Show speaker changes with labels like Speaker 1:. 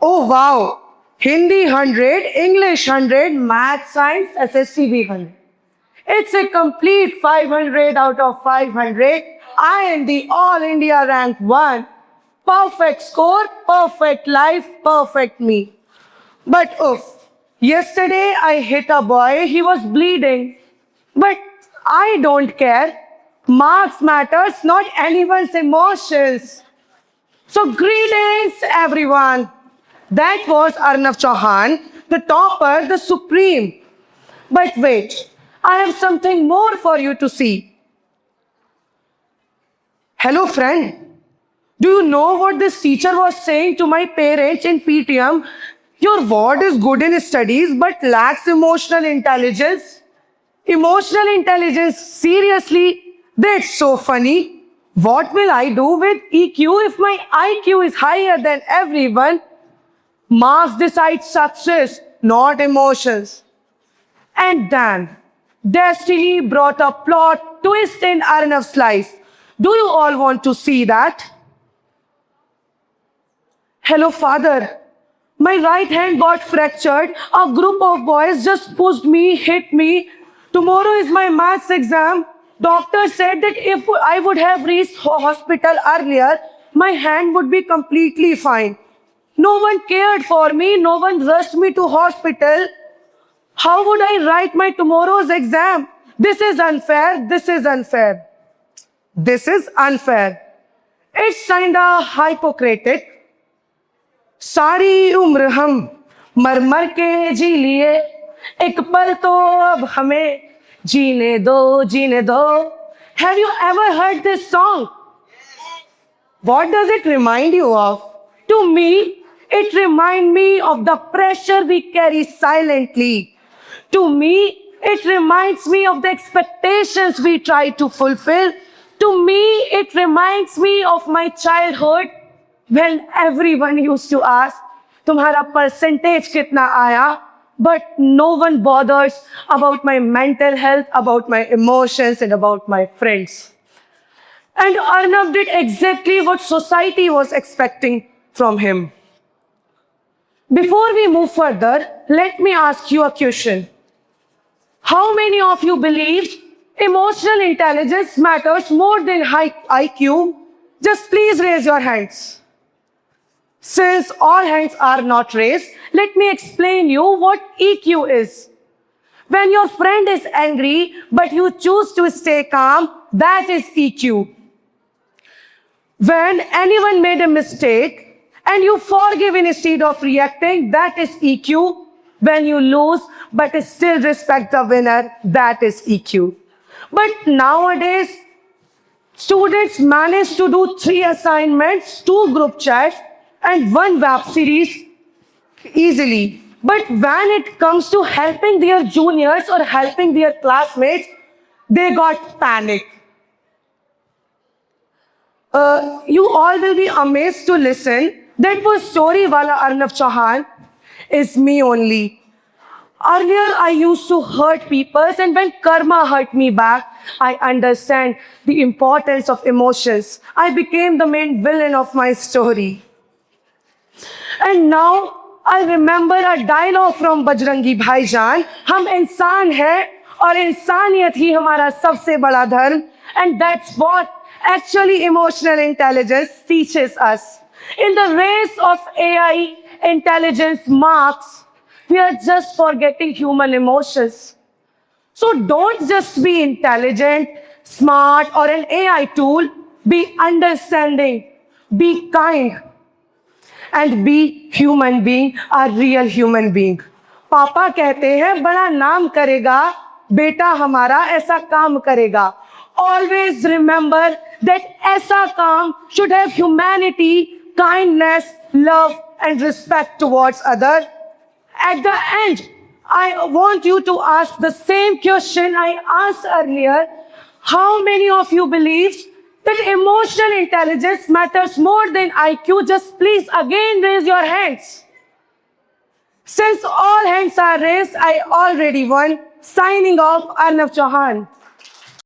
Speaker 1: Oh wow! Hindi 100, English 100, Math Science SSTB 100. It's a complete 500 out of 500. I am the All India rank 1. Perfect score, perfect life, perfect me. But oof, yesterday I hit a boy, he was bleeding. But I don't care. Marks matters, not anyone's emotions. So greetings everyone. That was Arnav Chauhan, the topper, the supreme. But wait, I have something more for you to see. Hello friend, do you know what this teacher was saying to my parents in PTM? Your ward is good in studies but lacks emotional intelligence. Emotional intelligence, seriously? That's so funny. What will I do with EQ if my IQ is higher than everyone? Marks decide success, not emotions. And then, destiny brought a plot twist in Arnav's life. Do you all want to see that? Hello, father. My right hand got fractured. A group of boys just pushed me, hit me. Tomorrow is my maths exam. Doctor said that if I would have reached hospital earlier, my hand would be completely fine. No one cared for me. No one rushed me to hospital. How would I write my tomorrow's exam? This is unfair. This is unfair. This is unfair. It's kinda hypocritic. सारी उम्र हम मर मर के जी लिए एक पल तो अब हमें जीने दो. Have you ever heard this song? What does it remind you of? To me, it reminds me of the pressure we carry silently. To me, it reminds me of the expectations we try to fulfill. To me, it reminds me of my childhood when everyone used to ask, तुम्हारा percentage कितना आया? But no one bothers about my mental health, about my emotions, and about my friends. And Arnav did exactly what society was expecting from him. Before we move further, let me ask you a question. How many of you believe emotional intelligence matters more than high IQ? Just please raise your hands. Since all hands are not raised, let me explain you what EQ is. When your friend is angry, but you choose to stay calm, that is EQ. When anyone made a mistake and you forgive instead of reacting, that is EQ. When you lose, but still respect the winner, that is EQ. But nowadays, students manage to do 3 assignments, 2 group chats, and 1 web series easily. But when it comes to helping their juniors or helping their classmates, they got panic. You all will be amazed to listen. That was story wala Arnav Chauhan is me only. Earlier, I used to hurt people, and when karma hurt me back, I understand the importance of emotions. I became the main villain of my story. And now I remember a dialogue from Bajrangi Bhaijaan. हम इंसान हैं और इंसानियत ही हमारा सबसे बड़ा धर्म. And that's what actually emotional intelligence teaches us. In the race of AI intelligence marks, we are just forgetting human emotions. So don't just be intelligent, smart, or an AI tool. Be understanding, be kind, and be human being, a real human being. पापा कहते हैं बड़ा नाम करेगा, बेटा हमारा ऐसा काम करेगा. Always remember that ऐसा काम should have humanity, kindness, love, and respect towards others. At the end, I want you to ask the same question I asked earlier. How many of you believe that emotional intelligence matters more than IQ? Just please again raise your hands. Since all hands are raised, I already won. Signing off, Arnav Chauhan.